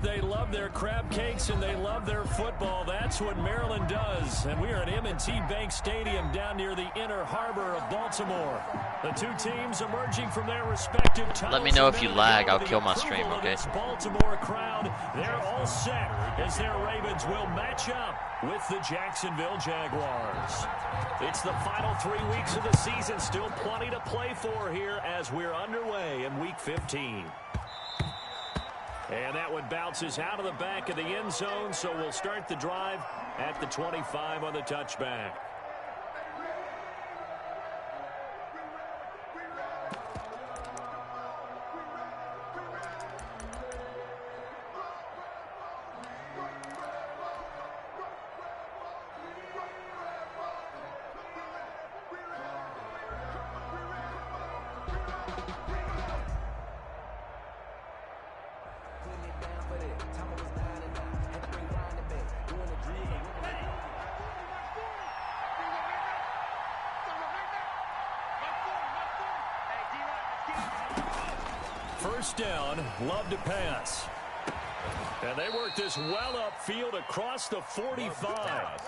They love their crab cakes and they love their football. That's what Maryland does. And we are at M&T Bank Stadium down near the inner harbor of Baltimore. The two teams emerging from their respective titles. Let me know if you lag. I'll kill my stream, okay? Baltimore crowd, they're all set as their Ravens will match up with the Jacksonville Jaguars. It's the final 3 weeks of the season. Still plenty to play for here as we're underway in Week 15. And that one bounces out of the back of the end zone, so we'll start the drive at the 25 on the touchback. First down, love to pass. And they work this well upfield across the 45.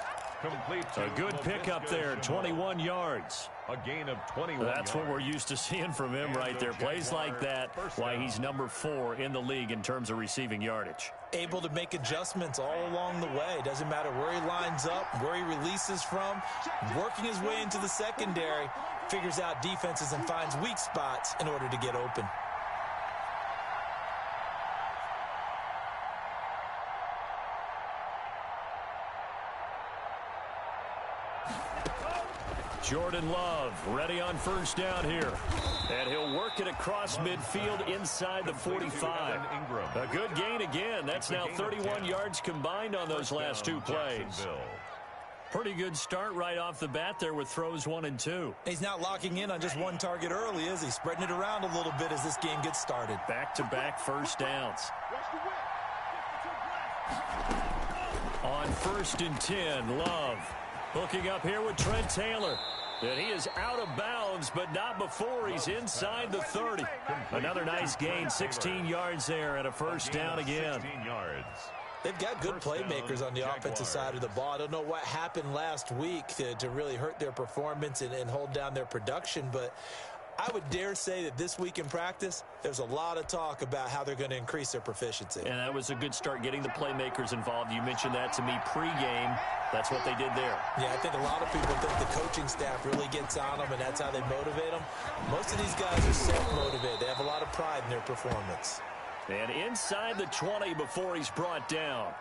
A good pickup there, 21 yards. A gain of 21 That's what we're used to seeing from him right there. Plays like that, why he's number 4 in the league in terms of receiving yardage. Able to make adjustments all along the way. Doesn't matter where he lines up, where he releases from. Working his way into the secondary, figures out defenses and finds weak spots in order to get open. Jordan Love ready on first down here. And he'll work it across midfield inside the 45. A good gain again. That's now 31 yards combined on those last 2 plays. Pretty good start right off the bat there with throws 1 and 2. He's not locking in on just one target early, is he? Spreading it around a little bit as this game gets started. Back-to-back first downs. On 1st and 10, Love hooking up here with Trent Taylor. And he is out of bounds, but not before he's inside the 30. Another nice gain, 16 yards there and a first down again. They've got good playmakers on the offensive side of the ball. I don't know what happened last week to really hurt their performance and hold down their production, but I would dare say that this week in practice, there's a lot of talk about how they're going to increase their proficiency. And that was a good start getting the playmakers involved. You mentioned that to me pregame. That's what they did there. Yeah, I think a lot of people think the coaching staff really gets on them, and that's how they motivate them. Most of these guys are self-motivated. They have a lot of pride in their performance. And inside the 20 before he's brought down.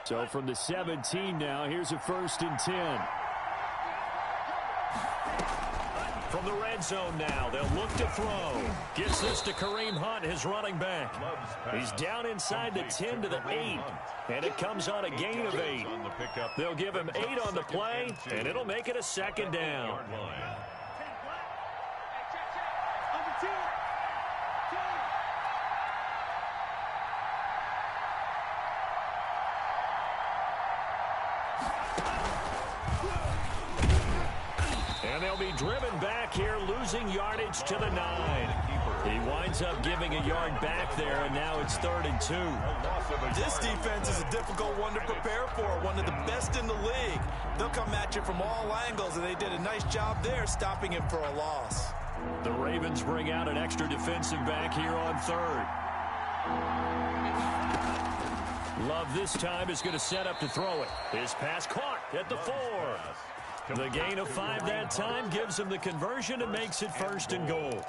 So from the 17 now, here's a 1st and 10. From the red zone now, they'll look to throw. Gets this to Kareem Hunt, his running back. He's down inside the 10 to the 8. And it comes on a gain of 8. They'll give him 8 on the play, and it'll make it a 2nd down. And they'll be driven back here, losing yardage to the 9. He winds up giving a yard back there, and now it's 3rd and 2. This defense is a difficult one to prepare for, one of the best in the league. They'll come at you from all angles, and they did a nice job there stopping him for a loss. The Ravens bring out an extra defensive back here on 3rd. Love this time is going to set up to throw it. His pass caught at the 4. The gain of 5 that time gives him the conversion and makes it 1st and goal.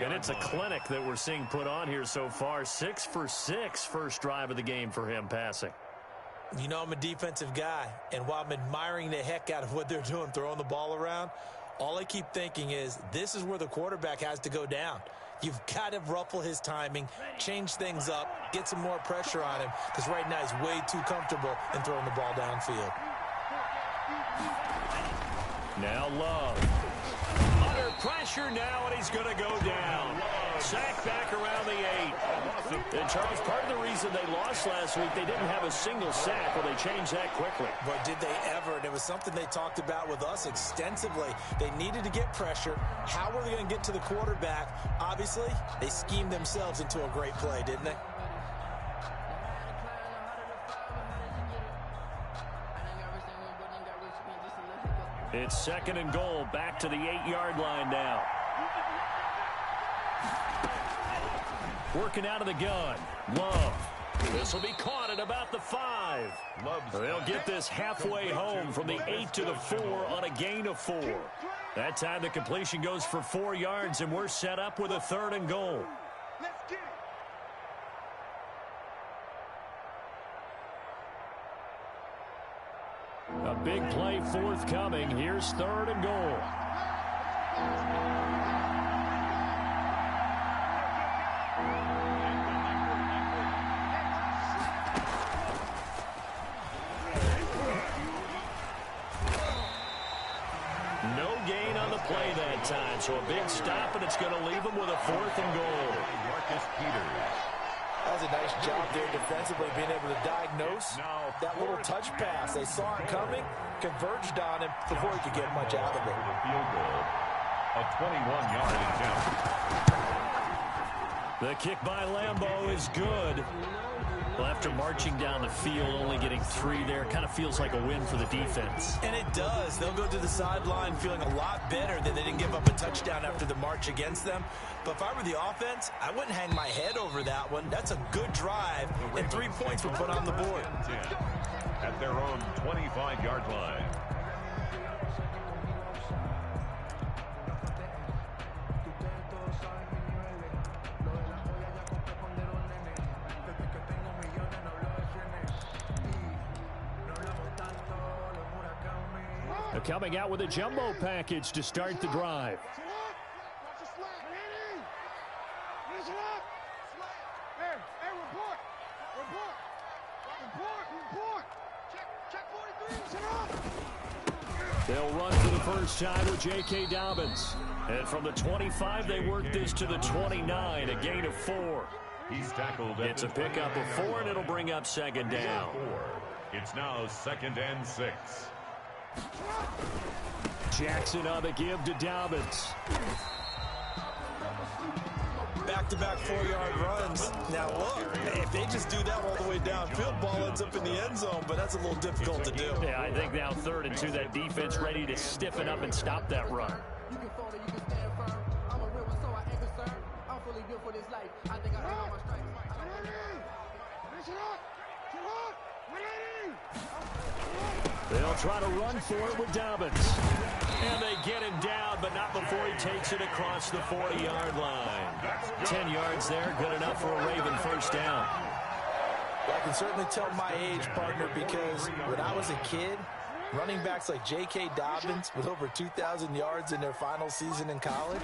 And it's a clinic that we're seeing put on here so far. 6 for 6 first drive of the game for him passing. You know, I'm a defensive guy, and while I'm admiring the heck out of what they're doing, throwing the ball around, all I keep thinking is this is where the quarterback has to go down. You've got to ruffle his timing, change things up, get some more pressure on him, because right now he's way too comfortable in throwing the ball downfield. Now Love. Under pressure now, and he's going to go down. Sack back around the 8. And Charles, part of the reason they lost last week, they didn't have a single sack. Well, they changed that quickly. But did they ever? And it was something they talked about with us extensively. They needed to get pressure. How were they going to get to the quarterback? Obviously, they schemed themselves into a great play, didn't they? It's 2nd and goal, back to the 8-yard line now. Working out of the gun. Love. This will be caught at about the 5. They'll get this halfway home from the 8 to the 4 on a gain of 4. That time the completion goes for 4 yards, and we're set up with a 3rd and goal. A big play forthcoming. Here's 3rd and goal. No gain on the play that time, so a big stop, and it's going to leave them with a 4th and goal. That was a nice job there defensively, being able to diagnose that little touch pass. They saw it coming, converged on him before he could get much out of it. Field goal, a 21-yard attempt. The kick by Lambeau is good. Well, after marching down the field, only getting 3 there, kind of feels like a win for the defense. And it does. They'll go to the sideline feeling a lot better that they didn't give up a touchdown after the march against them. But if I were the offense, I wouldn't hang my head over that one. That's a good drive, and 3 points were put on the board. At their own 25-yard line. Coming out with a jumbo package to start the drive. They'll run for the first time with J.K. Dobbins. And from the 25, they work this to the 29, a gain of 4. He's tackled. It's a pickup of 4, and it'll bring up 2nd down. It's now 2nd and 6. Jackson on the give to Dobbins. Back-to-back 4-yard runs. Now, look, if they just do that all the way downfield, ball ends up in the end zone, but that's a little difficult to do. Yeah, I think now 3rd and 2, that defense ready to stiffen up and stop that run. You can fold it, you can stand firm. I'm a real one, so I ain't concerned. I'm fully built for this life. I think I earned all my stripes. They'll try to run for it with Dobbins. And they get him down, but not before he takes it across the 40-yard line. 10 yards there, good enough for a Raven first down. I can certainly tell my age, partner, because when I was a kid, running backs like J.K. Dobbins with over 2,000 yards in their final season in college,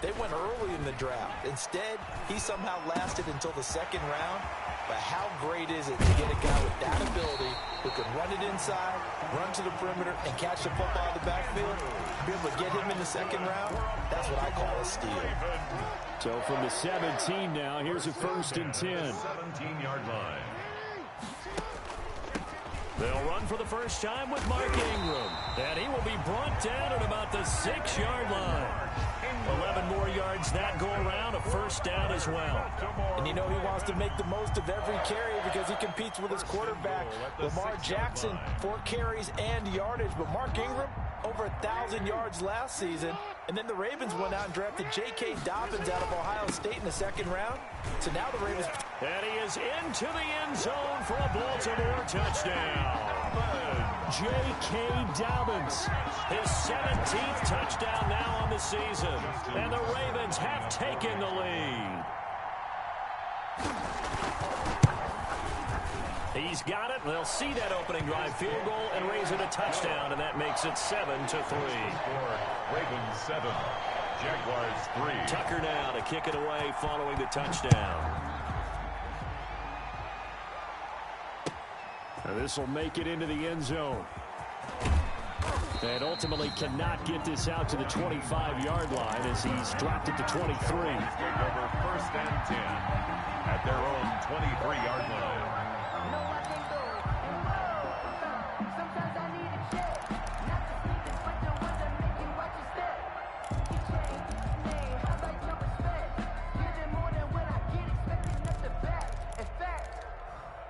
they went early in the draft. Instead, he somehow lasted until the 2nd round. But how great is it to get a guy with that ability who can run it inside, run to the perimeter, and catch the football in the backfield? Be able to get him in the 2nd round, that's what I call a steal. So from the 17 now, here's a 1st and 10. 17-yard line. They'll run for the first time with Mark Ingram. And he will be brought down at about the 6-yard line. 11 more yards that go around, a first down as well. And you know he wants to make the most of every carry because he competes with his quarterback, Lamar Jackson, 4 carries and yardage. But Mark Ingram, over 1,000 yards last season. And then the Ravens went out and drafted J.K. Dobbins out of Ohio State in the 2nd round. So now the Ravens... And he is into the end zone for a Baltimore touchdown. J.K. Dobbins, his 17th touchdown now on the season. And the Ravens have taken the lead. He's got it. They'll see that opening drive field goal and raise it a touchdown, and that makes it 7-3. Ravens 7, Jaguars 3. Tucker now to kick it away following the touchdown. And this will make it into the end zone. And ultimately cannot get this out to the 25-yard line as he's dropped it to 23. Take over 1st and 10 at their own 23-yard line. Sometimes I need a check. Not to sleep is but the ones that make you watch your step. Get change. Hey, how about your respect? Give it more than what I get expected nothing back. In fact,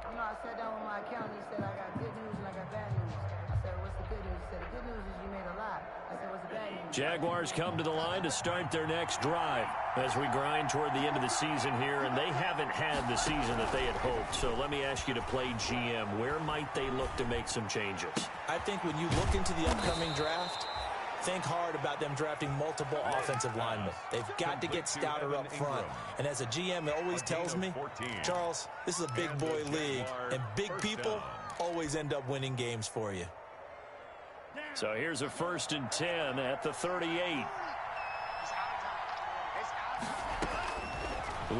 I sat down with my accountant. He said I got good news and I got bad news. I said, what's the good news? He said, the good news is you made a lot. I said, what's the bad news? Jaguars come to the line to start their next drive as we grind toward the end of the season here, and they haven't had the season that they had hoped. So let me ask you to play GM. Where might they look to make some changes? I think when you look into the upcoming draft, think hard about them drafting multiple offensive linemen. They've got to get stouter up front. And as a GM, it always tells me, Charles, this is a big boy league, and big people always end up winning games for you. So here's a 1st and 10 at the 38.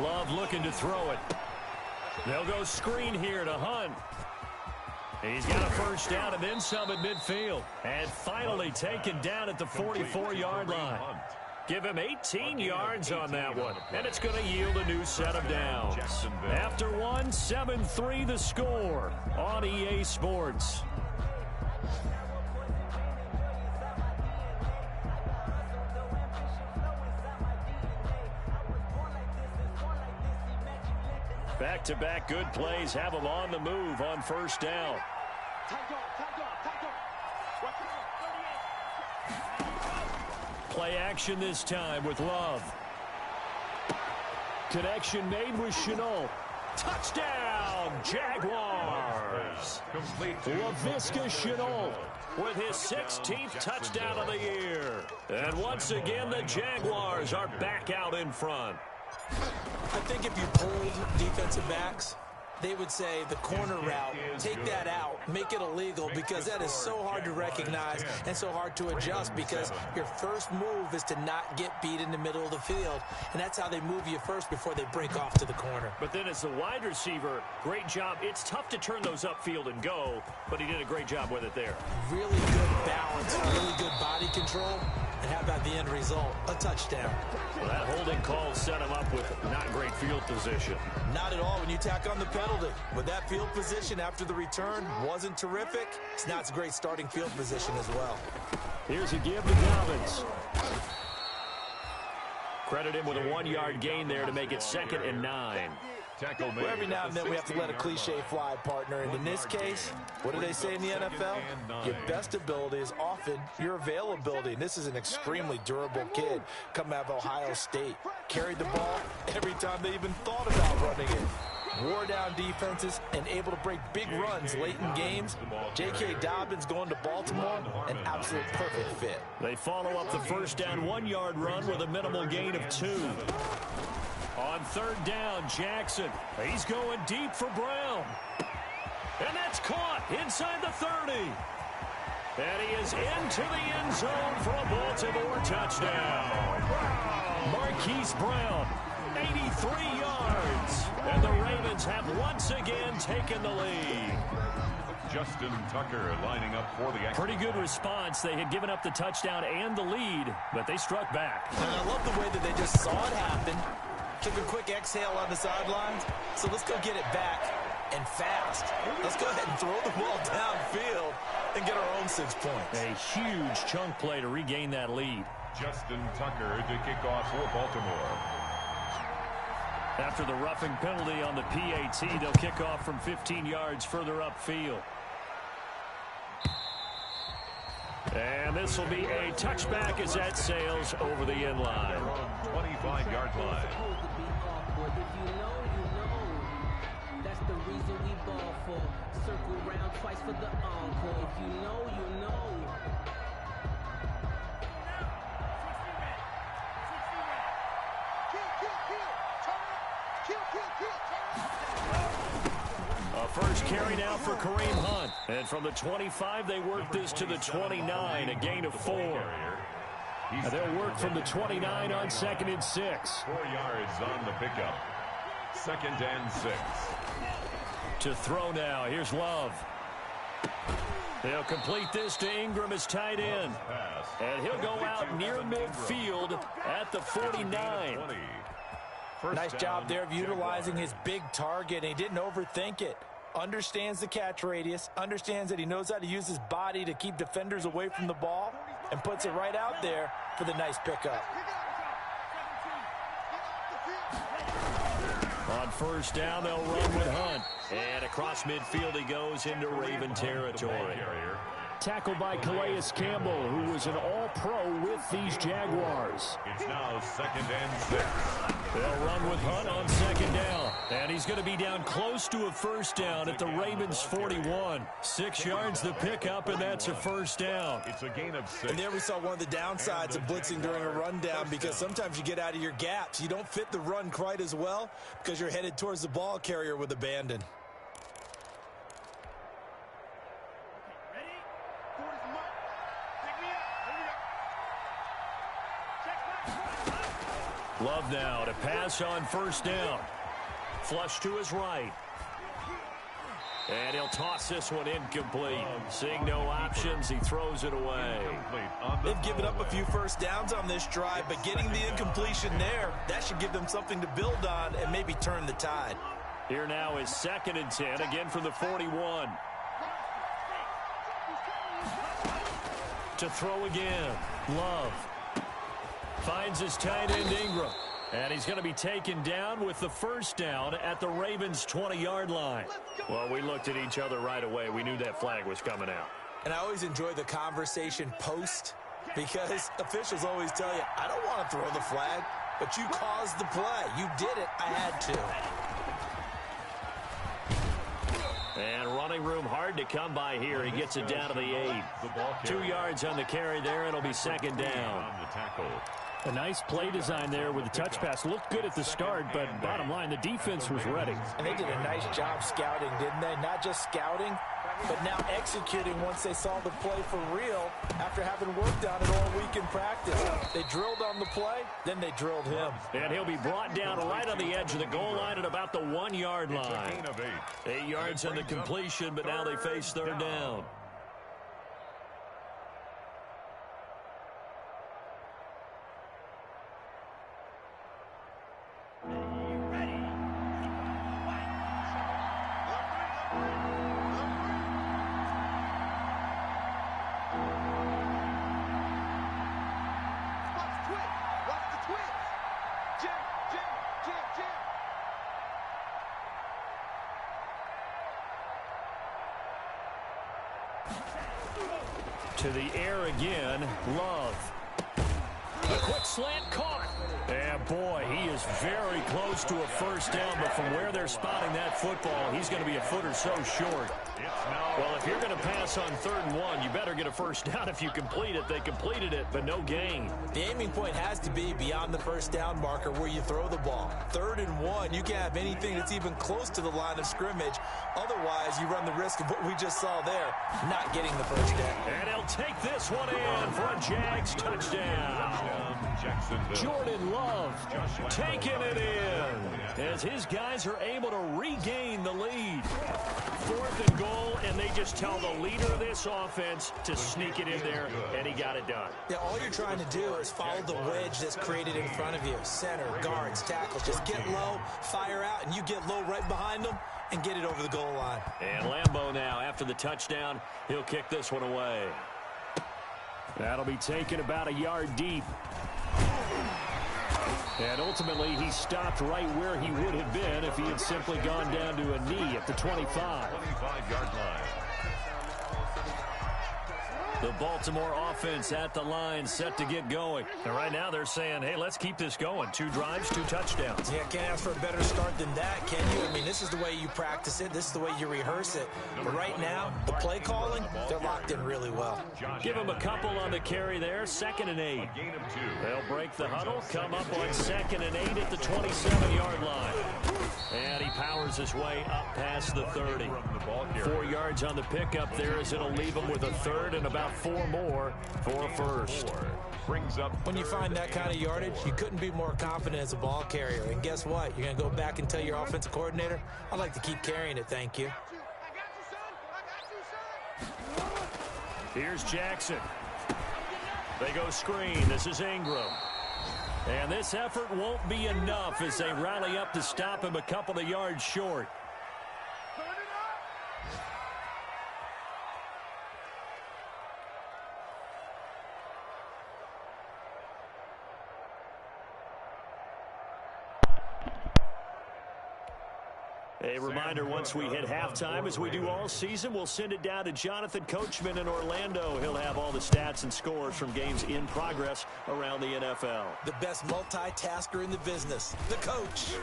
Love looking to throw it. They'll go screen here to Hunt. He's got a 1st down and then some at midfield. And finally taken down at the 44-yard line. Give him 18 yards on that one. And it's going to yield a new set of downs. After one, 7-3 the score on EA Sports. Back-to-back good plays have them on the move on 1st down. Play action this time with Love. Connection made with Chenault. Touchdown, Jaguars! Laviska Chenault with his 16th touchdown of the year. And once again, the Jaguars are back out in front. I think if you polled defensive backs, they would say the corner route, take that out, make it illegal, because that is so hard to recognize and so hard to adjust, because your first move is to not get beat in the middle of the field, and that's how they move you first before they break off to the corner. But then as the wide receiver, great job. It's tough to turn those upfield and go, but he did a great job with it there. Really good balance, really good body control. And how about the end result? A touchdown. Well, that holding call set him up with not great field position. Not at all when you tack on the penalty. But that field position after the return wasn't terrific. It's not a great starting field position as well. Here's a give to Dobbins. Credit him with a 1-yard gain there to make it 2nd and 9. Well, every now and then we have to let a cliche fly, partner. And in this case, what do they say in the NFL? Your best ability is often your availability. And this is an extremely durable kid coming out of Ohio State. Carried the ball every time they even thought about running it. Wore down defenses and able to break big runs late in games. J.K. Dobbins going to Baltimore, an absolute perfect fit. They follow up the 1st down 1-yard run with a minimal gain of 2. On 3rd down, Jackson. He's going deep for Brown. And that's caught inside the 30. And he is into the end zone for a Baltimore touchdown. Marquise Brown, 83 yards. And the Ravens have once again taken the lead. Justin Tucker lining up for the extra. Pretty good response. They had given up the touchdown and the lead, but they struck back. And I love the way that they just saw it happen. Took a quick exhale on the sidelines. So let's go get it back, and fast. Let's go ahead and throw the ball downfield and get our own 6 points. A huge chunk play to regain that lead. Justin Tucker to kick off for Baltimore. After the roughing penalty on the PAT, they'll kick off from 15 yards further upfield. And this will be a touchback as that sails over the end line. 25-yard line. If you know, you know. That's the reason we ball for. Circle round twice for the encore. If you know, you know. A first carry now for Kareem Hunt. And from the 25, they work this to the 29, a gain of 4. And they'll work from the 29 on 2nd and 6. 4 yards on the pickup. 2nd and 6. To throw now. Here's Love. They'll complete this to Ingram as tight end. And he'll go out near midfield at the 49. Nice job there of utilizing his big target. He didn't overthink it. Understands the catch radius, understands that he knows how to use his body to keep defenders away from the ball, and puts it right out there for the nice pickup. On first down, they'll run with Hunt. And across midfield he goes into Raven territory. Tackled by Calais Campbell, who was an all-pro with these Jaguars. It's now 2nd and 6. They'll run with Hunt on 2nd down. And he's going to be down close to a first down at the Ravens 41. 6 yards the pickup, and that's a first down. It's a gain of 6. And there we saw one of the downsides of blitzing during a rundown, because sometimes you get out of your gaps. You don't fit the run quite as well because you're headed towards the ball carrier with abandon. Love now to pass on first down. Flush to his right. And he'll toss this one incomplete. Seeing no options, he throws it away. They've given up a few first downs on this drive, but getting the incompletion there, that should give them something to build on and maybe turn the tide. Here now is 2nd and 10, again from the 41. To throw again. Love. Finds his tight end Ingram. And he's going to be taken down with the first down at the Ravens' 20-yard line. Well, we looked at each other right away. We knew that flag was coming out. And I always enjoy the conversation post, because officials always tell you, I don't want to throw the flag, but you caused the play. You did it. I had to. And running room hard to come by here. He gets it down to the 8. 2 yards on the carry there. It'll be 2nd down. A nice play design there with the touch pass. Looked good at the start, but bottom line, the defense was ready. And they did a nice job scouting, didn't they? Not just scouting, but now executing once they saw the play for real after having worked on it all week in practice. They drilled on the play, then they drilled him. And he'll be brought down right on the edge of the goal line at about the 1-yard line. 8 yards on the completion, but now they face 3rd down. To the air again, Love. A quick slant caught. And boy, he is very close to a first down, but from where they're spotting that football, he's going to be a foot or so short. Well, if you're going to pass on 3rd and 1, you better get a first down if you complete it. They completed it, but no gain. The aiming point has to be beyond the first down marker where you throw the ball. 3rd and 1, you can't have anything that's even close to the line of scrimmage. Otherwise, you run the risk of what we just saw there, not getting the first down. And he'll take this one in for a Jags touchdown. Jordan Love taking it in as his guys are able to regain the lead. 4th and goal, and they just tell the leader of this offense to sneak it in there, and he got it done. Yeah, all you're trying to do is follow the wedge that's created in front of you. Center, guards, tackles. Just get low, fire out, and you get low right behind them and get it over the goal line. And Lambeau now, after the touchdown, he'll kick this one away. That'll be taken about a yard deep. And ultimately, he stopped right where he would have been if he had simply gone down to a knee at the 25. 25-yard line. The Baltimore offense at the line, set to get going. And right now they're saying, hey, let's keep this going. 2 drives, 2 touchdowns. Yeah, can't ask for a better start than that, can you? I mean, this is the way you practice it. This is the way you rehearse it. But right now, the play calling, they're locked in really well. Give him a couple on the carry there. 2nd and 8. They'll break the huddle, come up on 2nd and 8 at the 27-yard line. And he powers his way up past the 30. 4 yards on the pickup there as it'll leave him with a 3rd and about 4 more for first. Brings up when you find that kind of yardage, you couldn't be more confident as a ball carrier. And guess what? You're going to go back and tell your offensive coordinator, I'd like to keep carrying it, thank you. Here's Jackson. They go screen. This is Ingram. And this effort won't be enough as they rally up to stop him a couple of yards short. A reminder, once we hit halftime, as we do all season, we'll send it down to Jonathan Coachman in Orlando. He'll have all the stats and scores from games in progress around the NFL. The best multitasker in the business, the coach.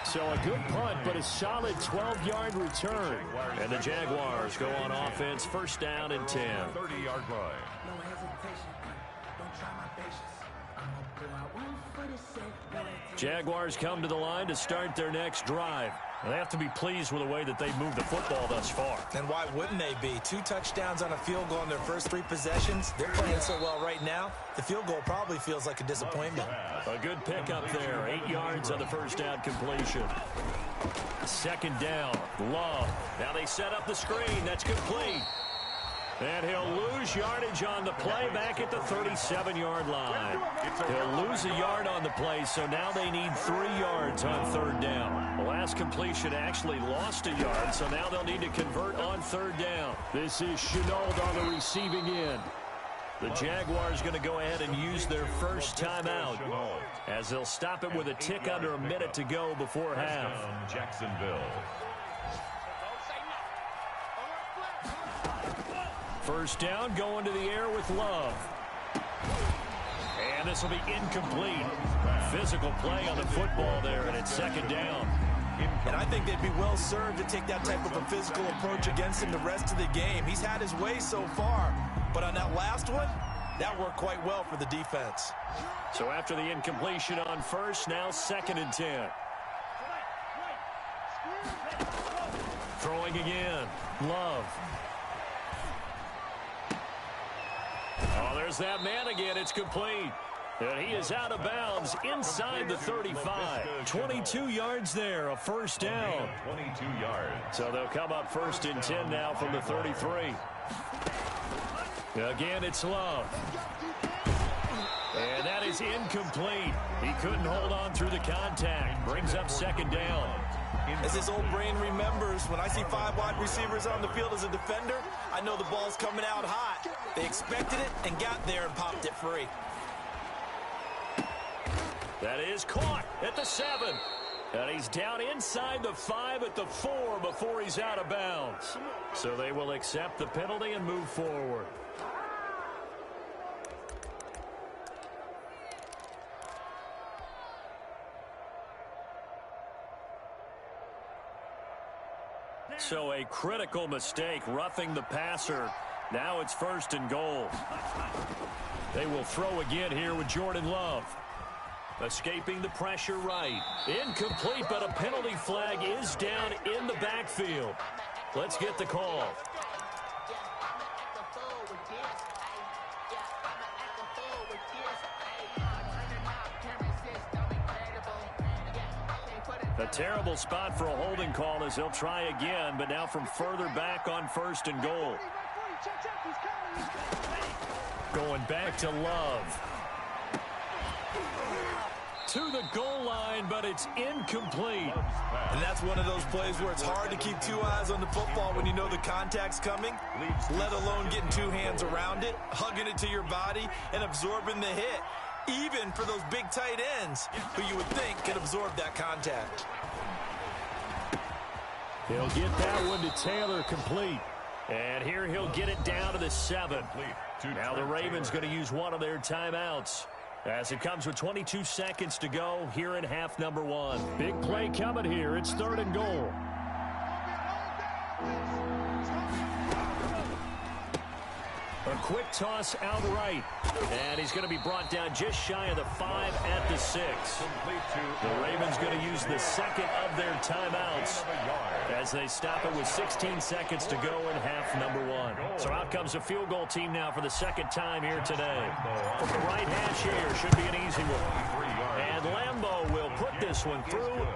So a good punt, but a solid 12-yard return. And the Jaguars go on offense, first down and 10. 30-yard line. No hesitation. Don't try my patience. I'm gonna pull out one for the sake. Jaguars come to the line to start their next drive. They have to be pleased with the way that they've moved the football thus far. And why wouldn't they be? 2 touchdowns on a field goal in their first 3 possessions. They're playing so well right now, the field goal probably feels like a disappointment. A good pickup there. 8 yards on the first down completion. Second down, Love. Now they set up the screen. That's complete. And he'll lose yardage on the play back at the 37-yard line. He'll lose a yard on the play, so now they need 3 yards on third down. The last completion actually lost a yard, so now they'll need to convert on third down. This is Chenault on the receiving end. The Jaguars going to go ahead and use their first timeout as they'll stop it with a tick under a minute to go before half. Jacksonville. First down, going to the air with Love. And this will be incomplete. Physical play on the football there, and it's second down. And I think they'd be well served to take that type of a physical approach against him the rest of the game. He's had his way so far, but on that last one, that worked quite well for the defense. So after the incompletion on first, now second and 10. Throwing again, Love. Oh, there's that man again. It's complete. And he is out of bounds inside the 35. 22 yards there, a first down. 22 yards. So they'll come up first and 10 now from the 33. Again, it's Love. And that is incomplete. He couldn't hold on through the contact. Brings up second down. As his old brain remembers, when I see 5 wide receivers on the field as a defender, I know the ball's coming out hot. They expected it and got there and popped it free. That is caught at the 7. And he's down inside the 5 at the 4 before he's out of bounds. So they will accept the penalty and move forward. So a critical mistake, roughing the passer. Now it's first and goal. They will throw again here with Jordan Love. Escaping the pressure right. Incomplete, but a penalty flag is down in the backfield. Let's get the call. A terrible spot for a holding call as they'll try again, but now from further back on first and goal. Going back to Love. To the goal line, but it's incomplete. And that's one of those plays where it's hard to keep 2 eyes on the football when you know the contact's coming, let alone getting 2 hands around it, hugging it to your body, and absorbing the hit. Even for those big tight ends who you would think can absorb that contact. He'll get that one to Taylor, complete. And here he'll get it down to the 7. Now the Ravens going to use one of their timeouts as it comes with 22 seconds to go here in half number 1. Big play coming here. It's third and goal. A quick toss out right. And he's going to be brought down just shy of the 5 at the 6. The Ravens going to use the second of their timeouts as they stop it with 16 seconds to go in half number 1. So out comes a field goal team now for the second time here today. From the right hash here, should be an easy one. And Lambeau will put this one through.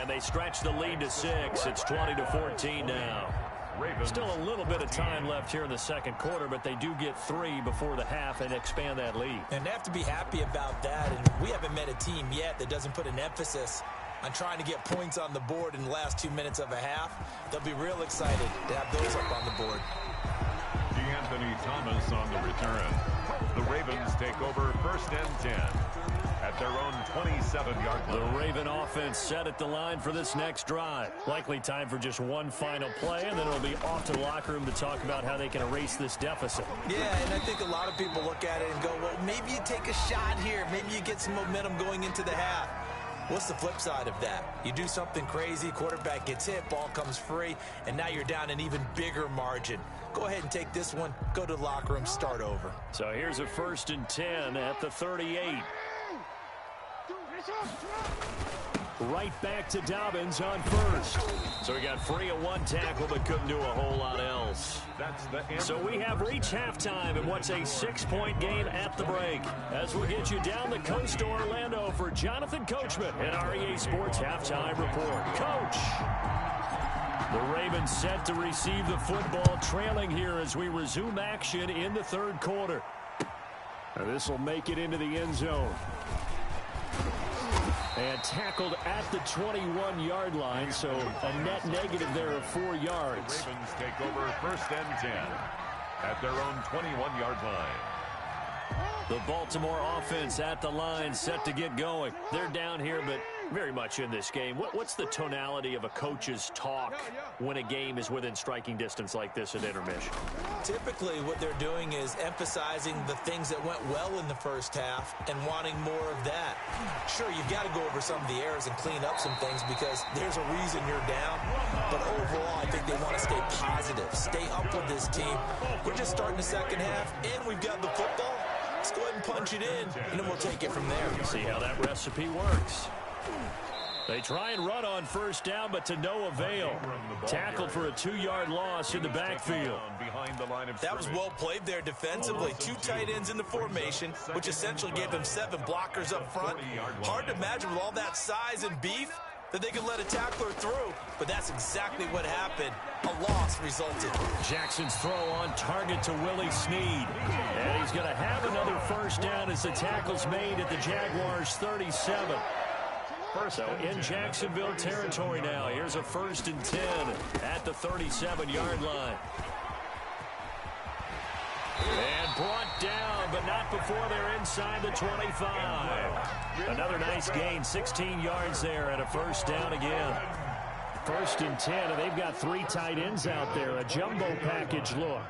And they stretch the lead to 6. It's 20-14 now. Still a little bit of time left here in the second quarter, but they do get 3 before the half and expand that lead. And they have to be happy about that. And we haven't met a team yet that doesn't put an emphasis on trying to get points on the board in the last 2 minutes of a half. They'll be real excited to have those up on the board. Anthony Thomas on the return. The Ravens take over 1st and 10 at their own 27-yard line. The Raven offense set at the line for this next drive. Likely time for just one final play, and then it'll be off to the locker room to talk about how they can erase this deficit. Yeah, and I think a lot of people look at it and go, well, maybe you take a shot here. Maybe you get some momentum going into the half. What's the flip side of that? You do something crazy, quarterback gets hit, ball comes free, and now you're down an even bigger margin. Go ahead and take this one, go to the locker room, start over. So here's a 1st and 10 at the 38. Right back to Dobbins on 1st. So we got free of one tackle, but couldn't do a whole lot else. So we have reached halftime in what's a 6-point game at the break. As we get you down the coast to Orlando for Jonathan Coachman and REA Sports Halftime Report. Coach! The Ravens set to receive the football, trailing here as we resume action in the third quarter. This will make it into the end zone. And tackled at the 21-yard line, so a net negative there of 4 yards. The Ravens take over 1st and 10 at their own 21-yard line. The Baltimore offense at the line, set to get going. They're down here, but very much in this game. What's the tonality of a coach's talk when a game is within striking distance like this at intermission? Typically, what they're doing is emphasizing the things that went well in the first half and wanting more of that. Sure, you've got to go over some of the errors and clean up some things because there's a reason you're down. But overall, I think they want to stay positive, stay up with this team. We're just starting the second half, and we've got the football. Let's go ahead and punch it in, and then we'll take it from there. See how that recipe works. They try and run on 1st down, but to no avail. Tackled for a 2-yard loss in the backfield. That was well played there defensively. 2 tight ends in the formation, which essentially gave them 7 blockers up front. Hard to imagine with all that size and beef that they could let a tackler through, but that's exactly what happened. A loss resulted. Jackson's throw on target to Willie Snead. And he's going to have another 1st down as the tackle's made at the Jaguars' 37. So in Jacksonville territory now. Here's a 1st and 10 at the 37-yard line. And brought down, but not before they're inside the 25. Another nice gain, 16 yards there and a 1st down again. 1st and 10, and they've got 3 tight ends out there. A jumbo package look.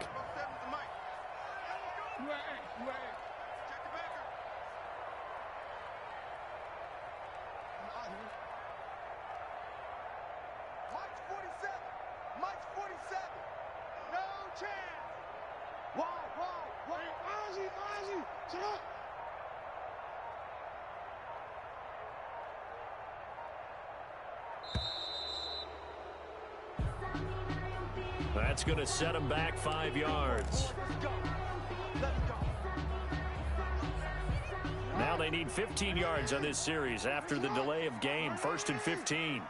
That's going to set them back 5 yards. Now they need 15 yards on this series after the delay of game. 1st and 15.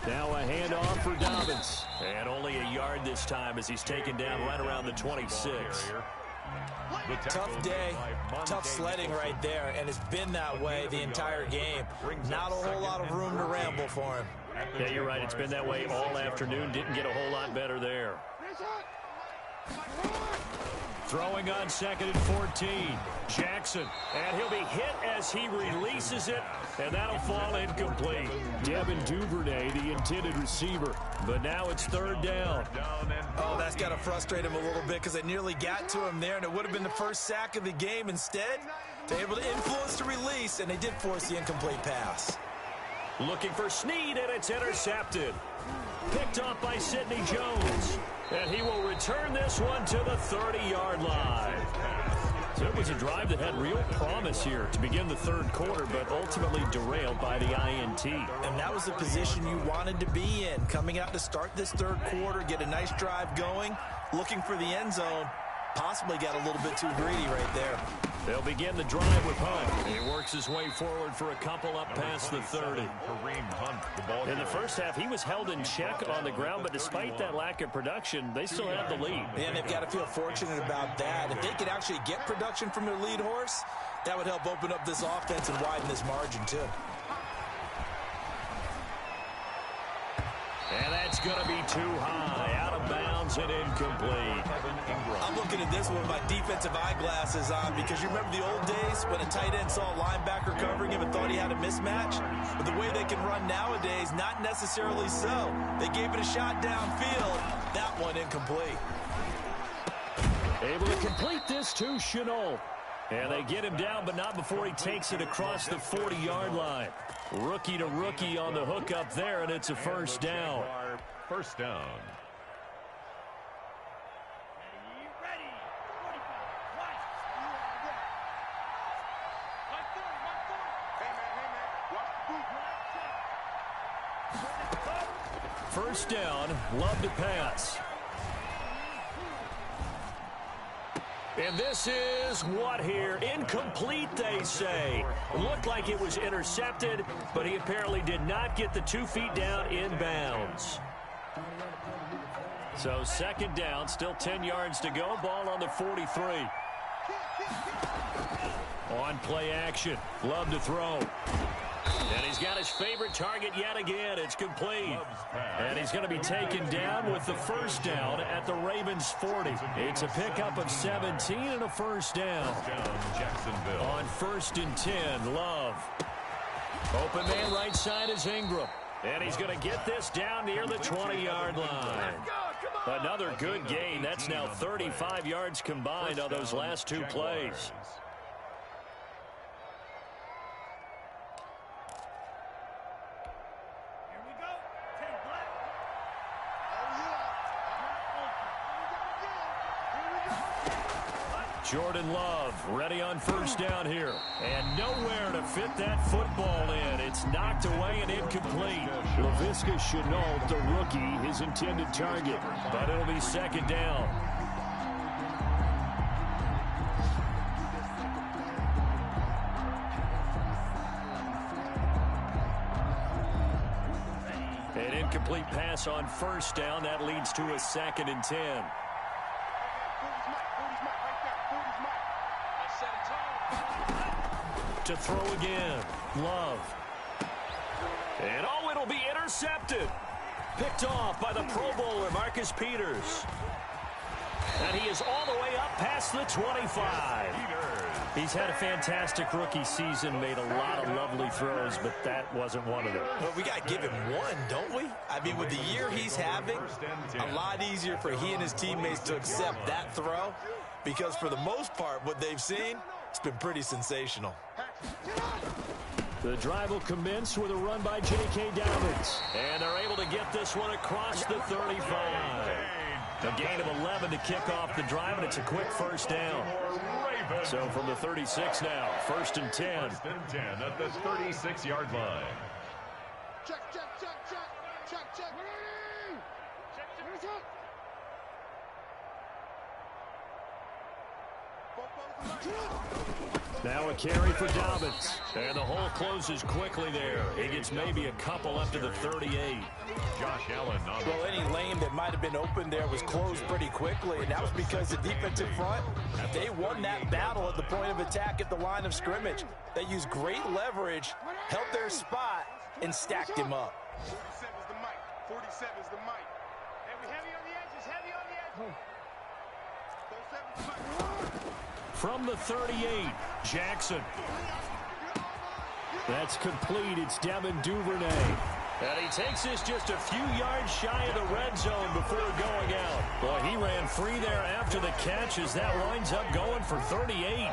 Now a handoff for Dobbins. And only a yard this time as he's taken down right around the 26. Tough day, tough sledding right there, and it's been that way the entire game. Not a whole lot of room to ramble for him. Yeah, you're right. It's been that way all afternoon. Didn't get a whole lot better there. Throwing on 2nd and 14. Jackson, and he'll be hit as he releases it, and that'll fall incomplete. Devin Duvernay, the intended receiver, but now it's 3rd down. Oh, that's got to frustrate him a little bit because it nearly got to him there, and it would have been the first sack of the game. Instead, they're able to influence the release, and they did force the incomplete pass. Looking for Snead, and it's intercepted. Picked off by Sidney Jones. And he will return this one to the 30-yard line. So it was a drive that had real promise here to begin the third quarter, but ultimately derailed by the INT. And that was the position you wanted to be in. Coming out to start this third quarter, get a nice drive going, looking for the end zone. Possibly got a little bit too greedy right there. They'll begin the drive with Hunt. He works his way forward for a couple up past the 30. In the first half, he was held in check on the ground, but despite that lack of production, they still have the lead. And they've got to feel fortunate about that. If they could actually get production from their lead horse, that would help open up this offense and widen this margin, too. And that's going to be too high, out of bounds and incomplete. I'm looking at this one with my defensive eyeglasses on because you remember the old days when a tight end saw a linebacker covering him and thought he had a mismatch? But the way they can run nowadays, not necessarily so. They gave it a shot downfield. That one incomplete. Able to complete this to Chenault. And they get him down, but not before he takes it across the 40-yard line. Rookie to rookie on the hook up there, and it's a first down. First down. First down, Love to pass. And this is what here? Incomplete, they say. Looked like it was intercepted, but he apparently did not get the 2 feet down in bounds. So second down, still 10 yards to go. Ball on the 43. On play action. Love to throw. And he's got his favorite target yet again. It's complete. And he's going to be taken down with the first down at the Ravens 40. It's a pickup of 17 and a first down. Jacksonville. On 1st and 10, Love. Open man right side is Ingram. And he's going to get this down near the 20-yard line. Another good gain. That's now 35 yards combined on those last 2 plays. Jordan Love ready on first down here. And nowhere to fit that football in. It's knocked away and incomplete. Laviska Chenault, the rookie, his intended target. But it'll be second down. An incomplete pass on first down. That leads to a 2nd and 10. To throw again. Love. And oh, it'll be intercepted. Picked off by the Pro Bowler, Marcus Peters. And he is all the way up past the 25. He's had a fantastic rookie season, made a lot of lovely throws, but that wasn't one of them. Well, we got to give him one, don't we? I mean, with the year he's having, a lot easier for he and his teammates to accept that throw because for the most part, what they've seen, it's been pretty sensational. The drive will commence with a run by J.K. Dobbins. And they're able to get this one across the 35. A gain of 11 to kick off the drive, and it's a quick first down. So from the 36 now, 1st and 10. 1st and 10 at the 36-yard line. Check, check, check, check, check, check. Now a carry for Dobbins. And the hole closes quickly there. He gets maybe a couple up to the 38. Josh Allen on Well, any lane that might have been open there was closed pretty quickly, and that was because the defensive front, they won that battle at the point of attack at the line of scrimmage. They used great leverage, held their spot, and stacked him up. 47's the mic. 47's the mic. And we heavy on the edges, heavy on the edges. 47's the mic. From the 38, Jackson. That's complete. It's Devin Duvernay. And he takes this just a few yards shy of the red zone before going out. Well, he ran free there after the catch as that winds up going for 38.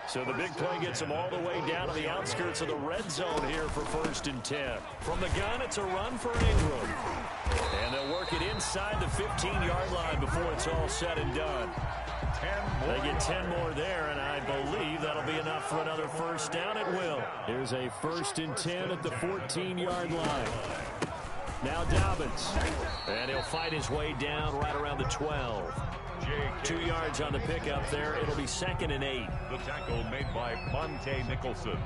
So the big play gets him all the way down to the outskirts of the red zone here for 1st and 10. From the gun, it's a run for Ingram. And they'll work it inside the 15-yard line before it's all said and done. They get 10 more there, and I believe that'll be enough for another first down. It will. Here's a 1st and 10 at the 14-yard line. Now Dobbins. And he'll fight his way down right around the 12. J.K. 2 yards on the pickup there. It'll be 2nd and 8. The tackle made by Monte Nicholson.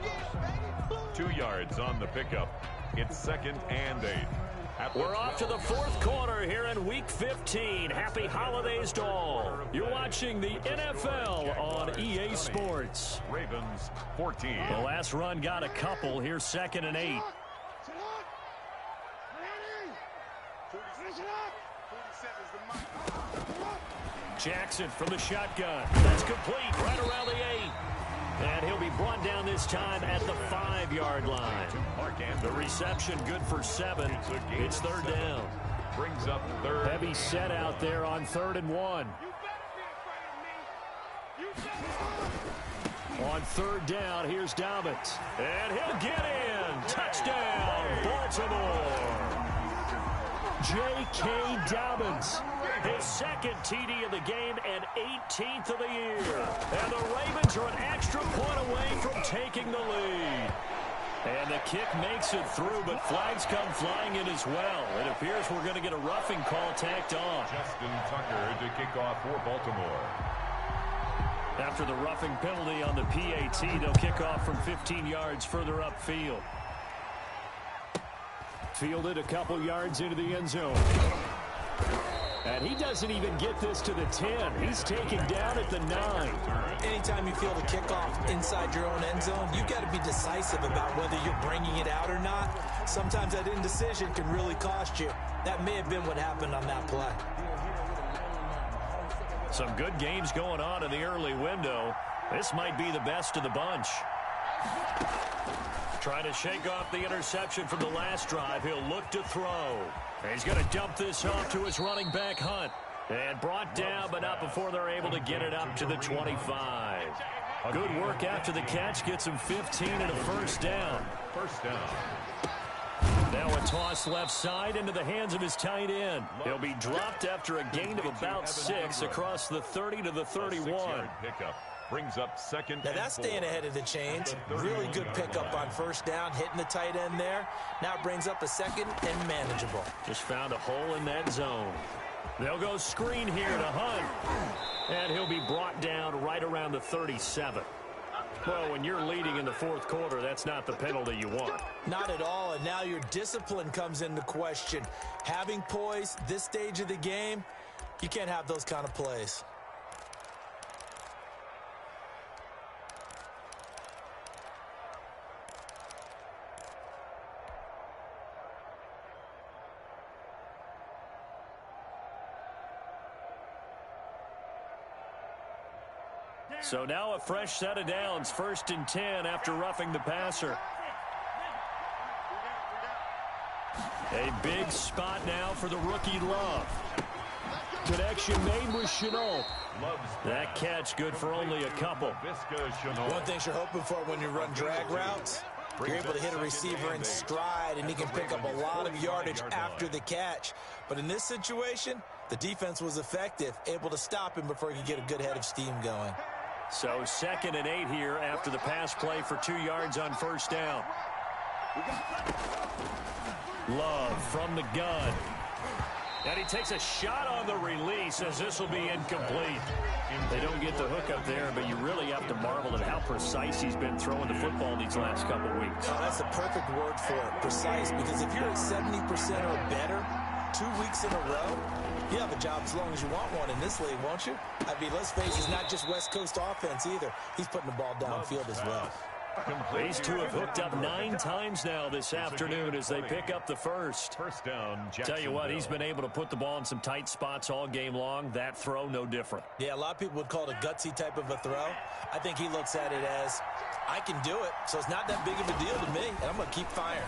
2 yards on the pickup. It's 2nd and 8. We're off to the 4th quarter here in Week 15. Happy holidays to all. You're watching the NFL on EA Sports. Ravens 14. The last run got a couple. Here's 2nd and 8. Jackson from the shotgun. That's complete right around the 8. And he'll be brought down this time at the 5-yard line. The reception good for 7. It's 3rd down. Brings up 3rd. Heavy set out there on 3rd and 1. On 3rd down, here's Dobbins. And he'll get in. Touchdown, Baltimore. J.K. Dobbins. His 2nd TD of the game and 18th of the year. And the Ravens are an extra point away from taking the lead. And the kick makes it through, but flags come flying in as well. It appears we're going to get a roughing call tacked on. Justin Tucker to kick off for Baltimore. After the roughing penalty on the PAT, they'll kick off from 15 yards further upfield. Fielded a couple yards into the end zone. And he doesn't even get this to the 10. He's taken down at the 9. Anytime you field a kickoff inside your own end zone, you've got to be decisive about whether you're bringing it out or not. Sometimes that indecision can really cost you. That may have been what happened on that play. Some good games going on in the early window. This might be the best of the bunch. Trying to shake off the interception from the last drive. He'll look to throw. He's going to dump this off to his running back, Hunt. And brought down, but not before they're able to get it up to the 25. Good work after the catch. Gets him 15 and a 1st down. 1st down. Now a toss left side into the hands of his tight end. He'll be dropped after a gain of about 6 across the 30 to the 31. Pickup. Brings up 2nd. Now that's staying ahead of the chains. Really good pickup on 1st down, hitting the tight end there. Now it brings up a 2nd and manageable. Just found a hole in that zone. They'll go screen here to Hunt. And he'll be brought down right around the 37. Well, when you're leading in the 4th quarter, that's not the penalty you want. Not at all, and now your discipline comes into question. Having poise this stage of the game, you can't have those kind of plays. So now a fresh set of downs, 1st and 10 after roughing the passer. A big spot now for the rookie Love. Connection made with Chenault. That catch good for only a couple. One thing you're hoping for when you run drag routes, you're able to hit a receiver in stride, and he can pick up a lot of yardage after the catch. But in this situation, the defense was effective, able to stop him before he could get a good head of steam going. So 2nd and 8 here after the pass play for 2 yards on 1st down. Love from the gun. And he takes a shot on the release as this will be incomplete. They don't get the hook up there, but you really have to marvel at how precise he's been throwing the football these last couple weeks. Oh, that's the perfect word for it, precise, because if you're at 70% or better 2 weeks in a row, you have a job as long as you want one in this league, won't you? I mean, let's face it, it's not just West Coast offense either. He's putting the ball downfield as well. These two have hooked up 9 times now this afternoon as they pick up the 1st. 1st down, Tell you what, he's been able to put the ball in some tight spots all game long. That throw, no different. Yeah, a lot of people would call it a gutsy type of a throw. I think he looks at it as, I can do it, so it's not that big of a deal to me, and I'm going to keep firing.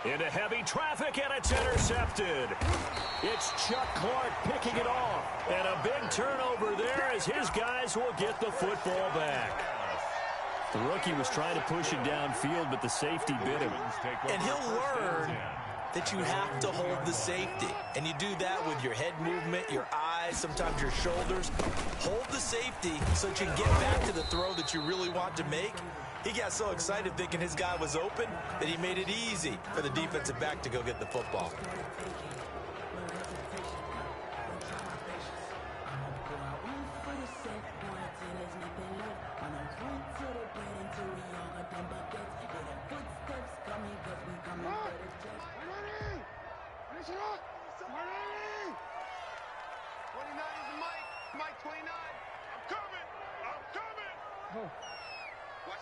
Into heavy traffic, and it's intercepted. It's Chuck Clark picking it off. And a big turnover there as his guys will get the football back. The rookie was trying to push it downfield, but the safety bit him. And he'll learn that you have to hold the safety. And you do that with your head movement, your eyes, sometimes your shoulders. Hold the safety so that you can get back to the throw that you really want to make. He got so excited thinking his guy was open that he made it easy for the defensive back to go get the football.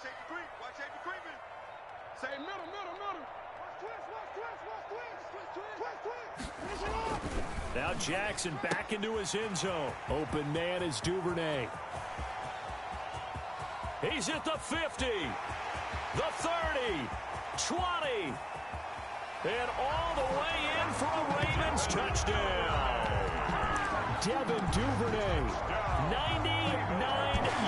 safety creep. Watch safety creeping. Say middle, middle, middle. Now Jackson back into his end zone. Open man is Duvernay. He's at the 50, the 30, 20, and all the way in for a Ravens touchdown. Devin Duvernay, 99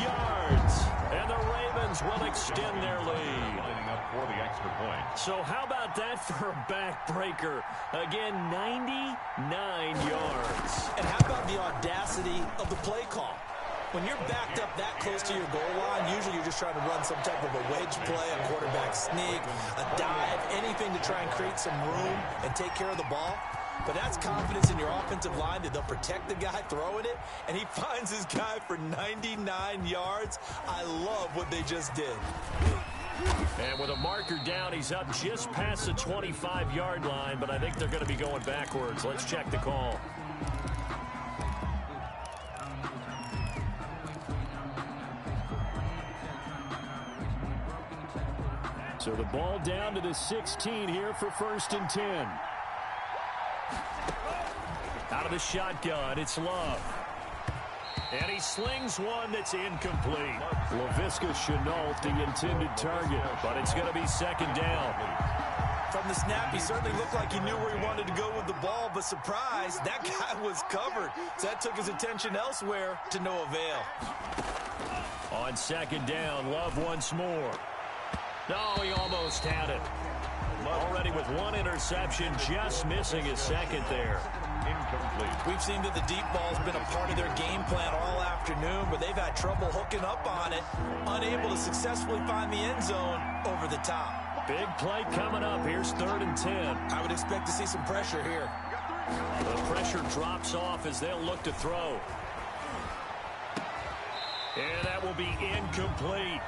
yards, and the Ravens will extend their lead. Lining up for the extra point. So how about that for a backbreaker? Again, 99 yards. And how about the audacity of the play call? When you're backed up that close to your goal line, usually you're just trying to run some type of a wedge play, a quarterback sneak, a dive, anything to try and create some room and take care of the ball. But that's confidence in your offensive line that they'll protect the guy throwing it, and he finds his guy for 99 yards. I love what they just did. And with a marker down, he's up just past the 25-yard line, but I think they're going to be going backwards. Let's check the call. So the ball down to the 16 here for 1st and 10. Out of the shotgun, it's Love. And he slings one that's incomplete. Laviska Shenault, the intended target, but it's going to be 2nd down. From the snap, he certainly looked like he knew where he wanted to go with the ball, but surprise, that guy was covered. So that took his attention elsewhere to no avail. On 2nd down, Love once more. No, he almost had it. Already with one interception, just missing his 2nd there. Incomplete. We've seen that the deep ball's been a part of their game plan all afternoon, but they've had trouble hooking up on it, unable to successfully find the end zone over the top. Big play coming up. Here's 3rd and 10. I would expect to see some pressure here. The pressure drops off as they'll look to throw. And that will be incomplete.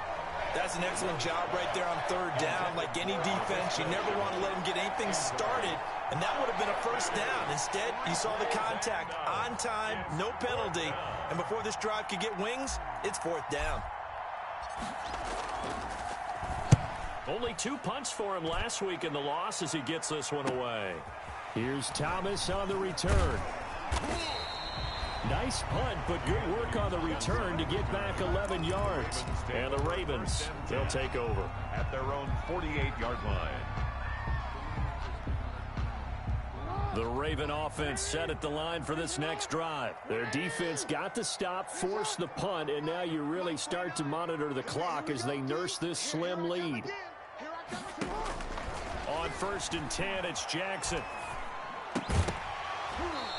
That's an excellent job right there on 3rd down. Like any defense, you never want to let them get anything started, and that would have been a 1st down. Instead, you saw the contact on time, no penalty, and before this drive could get wings, it's 4th down. Only 2 punts for him last week in the loss as he gets this one away. Here's Thomas on the return. Nice punt, but good work on the return to get back 11 yards. And the Ravens, they'll take over. At their own 48-yard line. The Raven offense set at the line for this next drive. Their defense got the stop, forced the punt, and now you really start to monitor the clock as they nurse this slim lead. On 1st and 10, it's Jackson.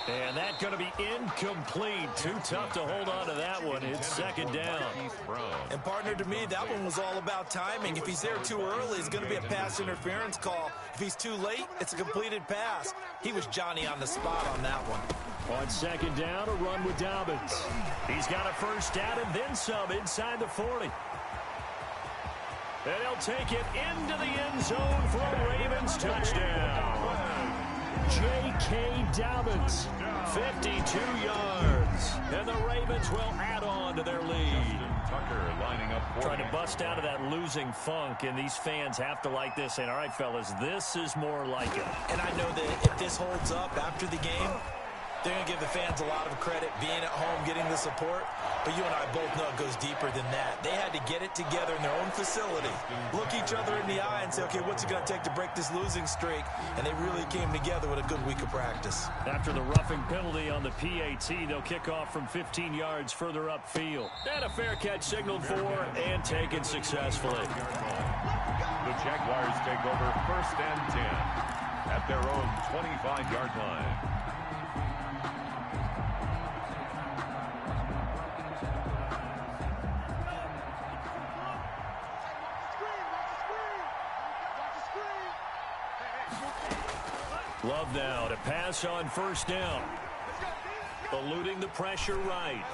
And that's going to be incomplete. Too tough to hold on to that one. It's 2nd down. And partner, to me, that one was all about timing. If he's there too early, it's going to be a pass interference call. If he's too late, it's a completed pass. He was Johnny on the spot on that one. On 2nd down, a run with Dobbins. He's got a 1st down and then some inside the 40. And he'll take it into the end zone for a Ravens touchdown. J.K. Dobbins, 52 yards. And the Ravens will add on to their lead. Tucker lining up for Trying to bust out of that losing funk, and these fans have to like this. And all right, fellas, this is more like it. And I know that if this holds up after the game, they're going to give the fans a lot of credit being at home, getting the support. But you and I both know it goes deeper than that. They had to get it together in their own facility, look each other in the eye and say, okay, what's it going to take to break this losing streak? And they really came together with a good week of practice. After the roughing penalty on the PAT, they'll kick off from 15 yards further upfield. And a fair catch signaled for and taken successfully. The Jaguars take over 1st and 10 at their own 25-yard line. Love now to pass on 1st down. Eluding the pressure right.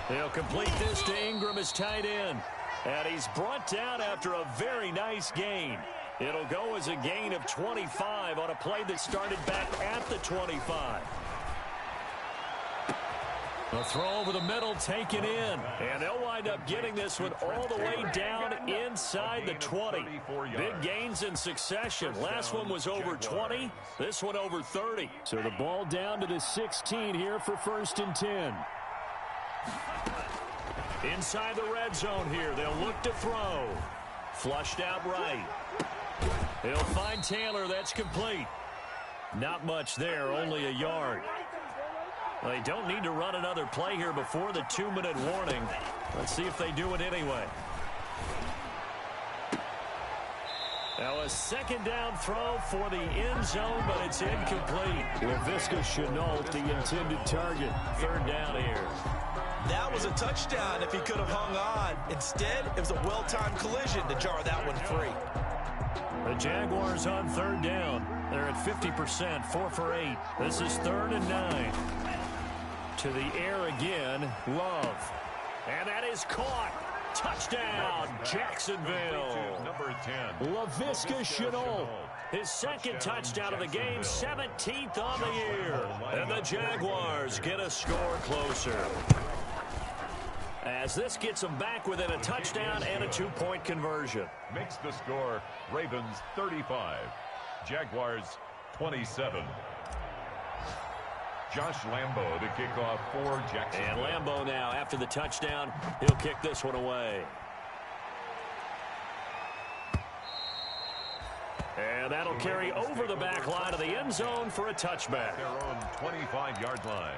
They'll complete this to Ingram as tight end. And he's brought down after a very nice gain. It'll go as a gain of 25 on a play that started back at the 25. The throw over the middle taken in. And they'll wind up getting this one all the way down inside the 20. Big gains in succession. Last one was over 20. This one over 30. So the ball down to the 16 here for 1st and 10. Inside the red zone here. They'll look to throw. Flushed out right. He'll find Taylor. That's complete. Not much there. Only a yard. They don't need to run another play here before the 2-minute warning. Let's see if they do it anyway. Now a 2nd down throw for the end zone, but it's incomplete. LaVisca Chenault, the intended target. 3rd down here. That was a touchdown if he could have hung on. Instead, it was a well-timed collision to jar that one free. The Jaguars on 3rd down. They're at 50%, 4 for 8. This is 3rd and 9. To the air again, Love. And that is caught. Touchdown, Jacksonville. Number 10. LaVisca Chenault. His 2nd touchdown of the game, 17th on the year. And the Jaguars get a score closer. As this gets them back within a touchdown and a 2-point conversion. Makes the score Ravens 35. Jaguars 27. Josh Lambo to kick off for Jacksonville. And Lambo now, after the touchdown, he'll kick this one away. And that'll carry over the back line of the end zone for a touchback. Their own 25-yard line.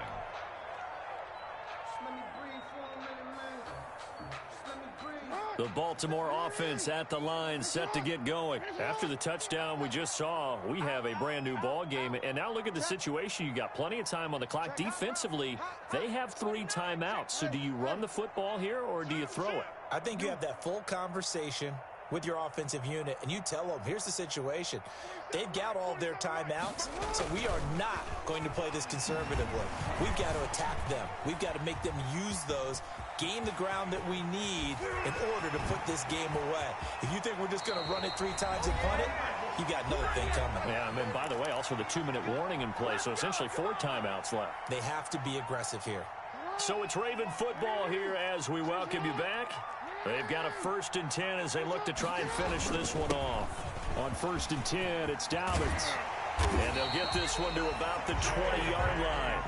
The Baltimore offense at the line, set to get going. After the touchdown we just saw, we have a brand new ball game. And now look at the situation. You got plenty of time on the clock. Defensively, they have 3 timeouts. So do you run the football here or do you throw it? I think you have that full conversation with your offensive unit, and you tell them, here's the situation. They've got all of their timeouts, so we are not going to play this conservatively. We've got to attack them. We've got to make them use those, gain the ground that we need in order to put this game away. If you think we're just going to run it 3 times and punt it, you got another thing coming. Yeah, and then, by the way, also the 2-minute warning in play, so essentially 4 timeouts left. They have to be aggressive here. So it's Raven football here as we welcome you back. They've got a 1st and 10 as they look to try and finish this one off. On 1st and 10, it's Dobbins. And they'll get this one to about the 20-yard line.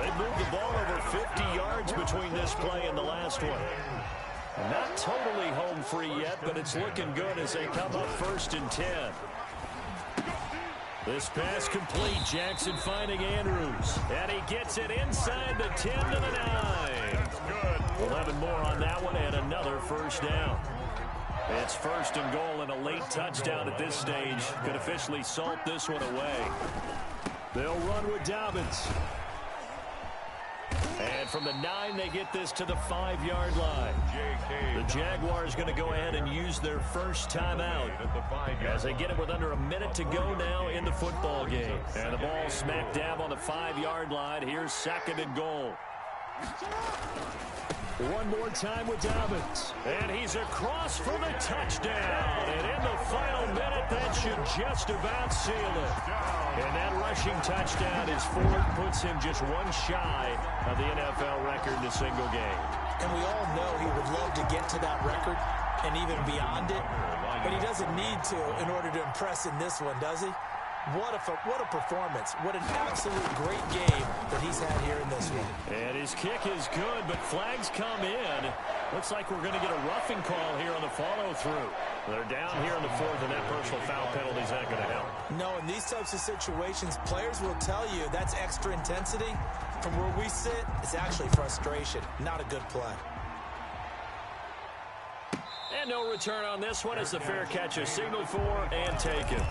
They moved the ball over 50 yards between this play and the last one. Not totally home free yet, but it's looking good as they come up 1st and 10. This pass complete. Jackson finding Andrews. And he gets it inside the 10 to the 9. Good. 11 more on that one and another 1st down. It's 1st and goal and a late touchdown at this stage could officially salt this one away. They'll run with Dobbins. And from the 9, they get this to the 5-yard line. The Jaguars going to go ahead and use their first timeout as they get it with under a minute to go now in the football game. And the ball smack dab on the 5-yard line. Here's 2nd and goal. One more time with Dobbins. And he's across for the touchdown. And in the final minute, that should just about seal it. And that rushing touchdown is 4th, puts him just 1 shy of the NFL record in a single game. And we all know he would love to get to that record and even beyond it. But he doesn't need to in order to impress in this one, does he? What a performance. What an absolute great game that he's had here in this one. And his kick is good, but flags come in. Looks like we're going to get a roughing call here on the follow-through. They're down here in the 4th, and that personal foul penalty is not going to help. No, in these types of situations, players will tell you that's extra intensity. From where we sit, it's actually frustration. Not a good play. And no return on this one as the fair catch is signaled for and taken.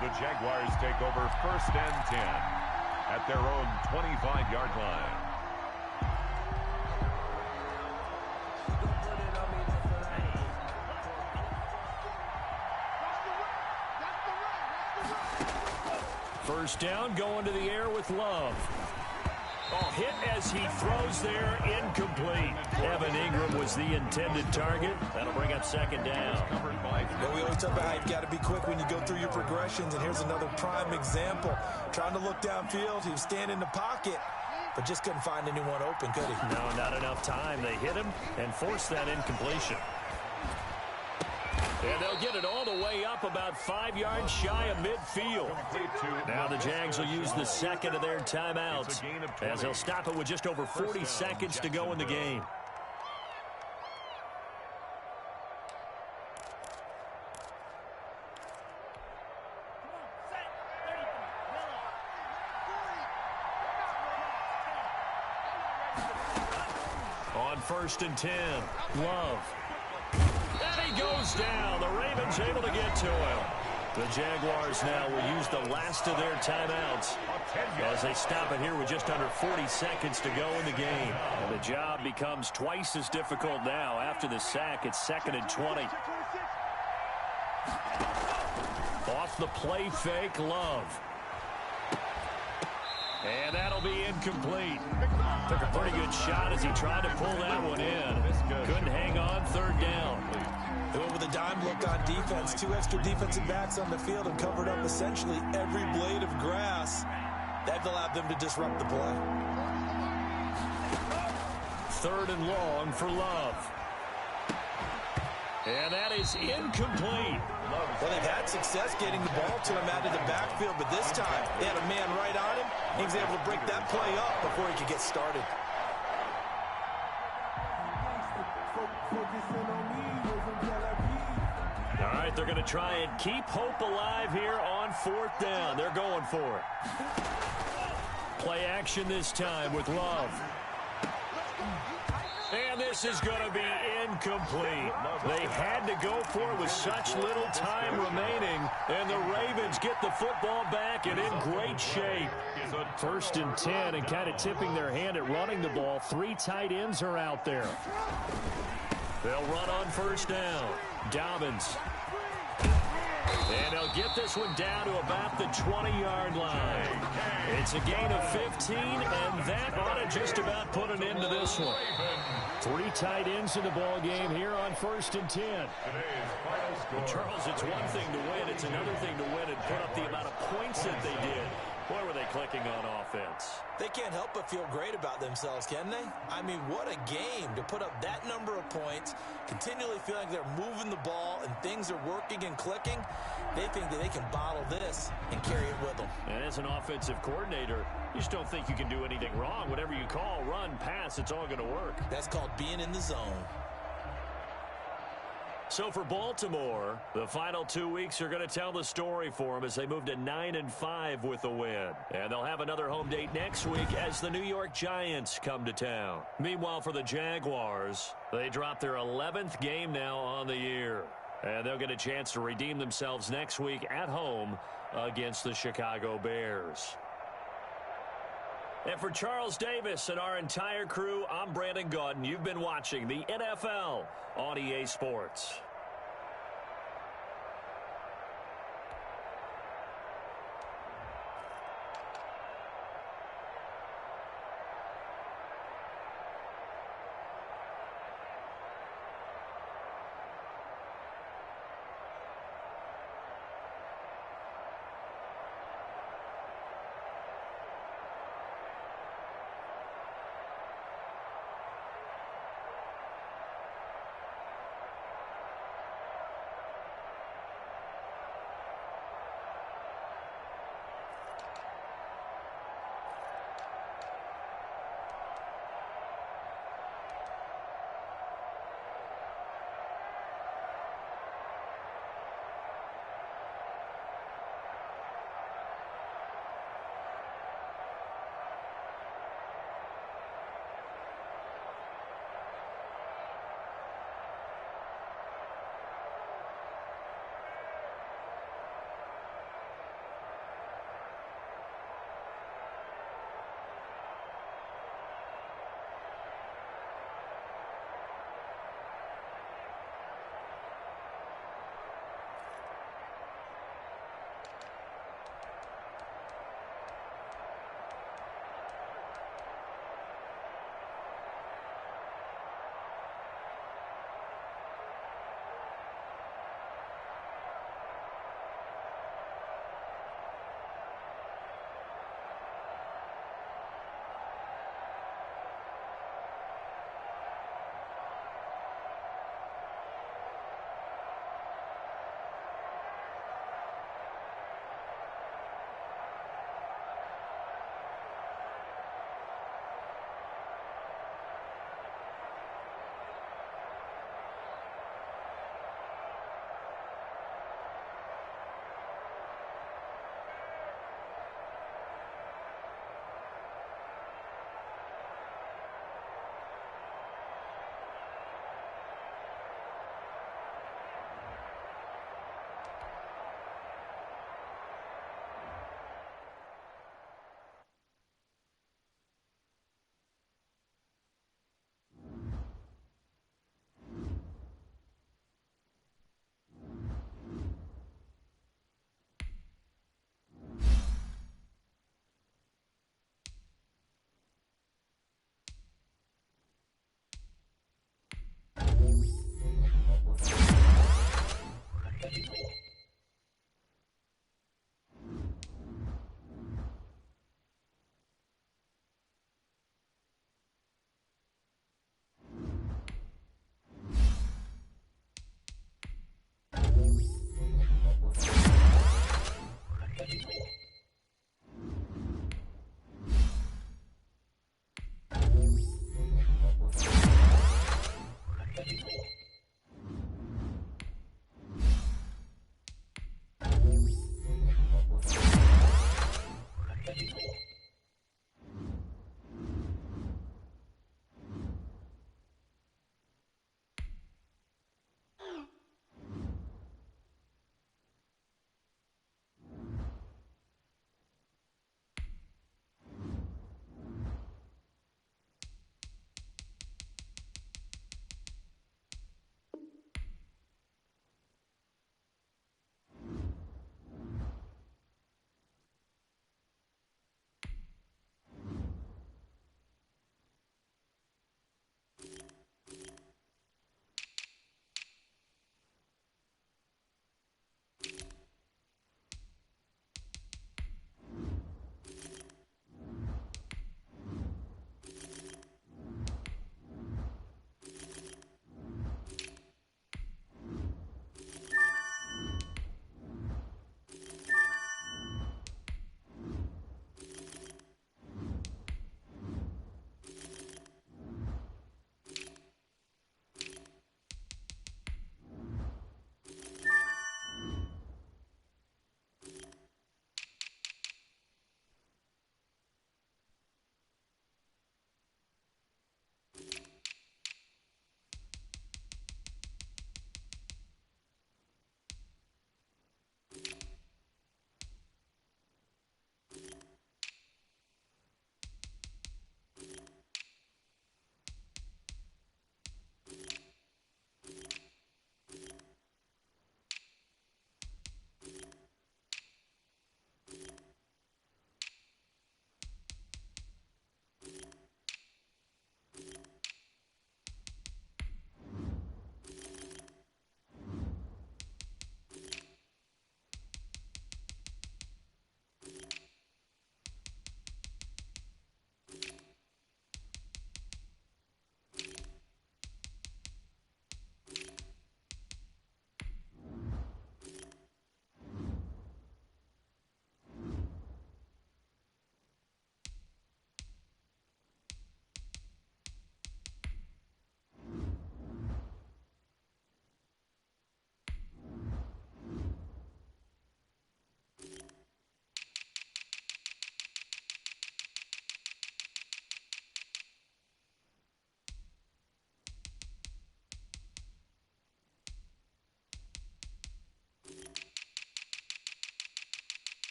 The Jaguars take over 1st and 10 at their own 25-yard line. First down, going to the air with Love. Oh, hit as he throws there, incomplete. Evan Ingram was the intended target. That'll bring up 2nd down. Yeah, we always talk about how you've got to be quick when you go through your progressions, and here's another prime example. Trying to look downfield, he was standing in the pocket, but just couldn't find anyone open, could he? No, not enough time. They hit him and forced that incompletion. And they'll get it all the way up about 5 yards shy of midfield. Now the Jags will use the second of their timeouts as they'll stop it with just over 40 seconds to go in the game. On 1st and 10, Love. And he goes down. The Ravens able to get to him. The Jaguars now will use the last of their timeouts as they stop it here with just under 40 seconds to go in the game. And the job becomes twice as difficult now. After the sack, it's 2nd and 20. Off the play fake, Love. And that'll be incomplete. Took a pretty good shot as he tried to pull that one in. Couldn't hang on 3rd down. They went with a dime look on defense. 2 extra defensive backs on the field and covered up essentially every blade of grass. That allowed them to disrupt the play. 3rd and long for Love. And that is incomplete. Well, they've had success getting the ball to him out of the backfield, but this time they had a man right on him. He was able to break that play up before he could get started. All right, they're going to try and keep hope alive here on 4th down. They're going for it. Play action this time with Love. And this is going to be incomplete. They had to go for it with such little time remaining, and the Ravens get the football back and in great shape. 1st and 10, and kind of tipping their hand at running the ball. 3 tight ends are out there. They'll run on 1st down. Dobbins. And they'll get this one down to about the 20-yard line. It's a gain of 15, and that ought to just about put an end to this one. 3 tight ends in the ball game here on 1st and 10. Charles, it's one thing to win. It's another thing to win and put up the amount of points that they did. Boy, were they clicking on offense. They can't help but feel great about themselves, can they? I mean, what a game to put up that number of points, continually feel like they're moving the ball and things are working and clicking. They think that they can bottle this and carry it with them. And as an offensive coordinator, you just don't think you can do anything wrong. Whatever you call, run, pass, it's all going to work. That's called being in the zone. So for Baltimore, the final 2 weeks are going to tell the story for them as they move to 9-5 with a win. And they'll have another home date next week as the New York Giants come to town. Meanwhile, for the Jaguars, they drop their 11th game now on the year. And they'll get a chance to redeem themselves next week at home against the Chicago Bears. And for Charles Davis and our entire crew, I'm Brandon Gaudin. You've been watching the NFL on EA Sports.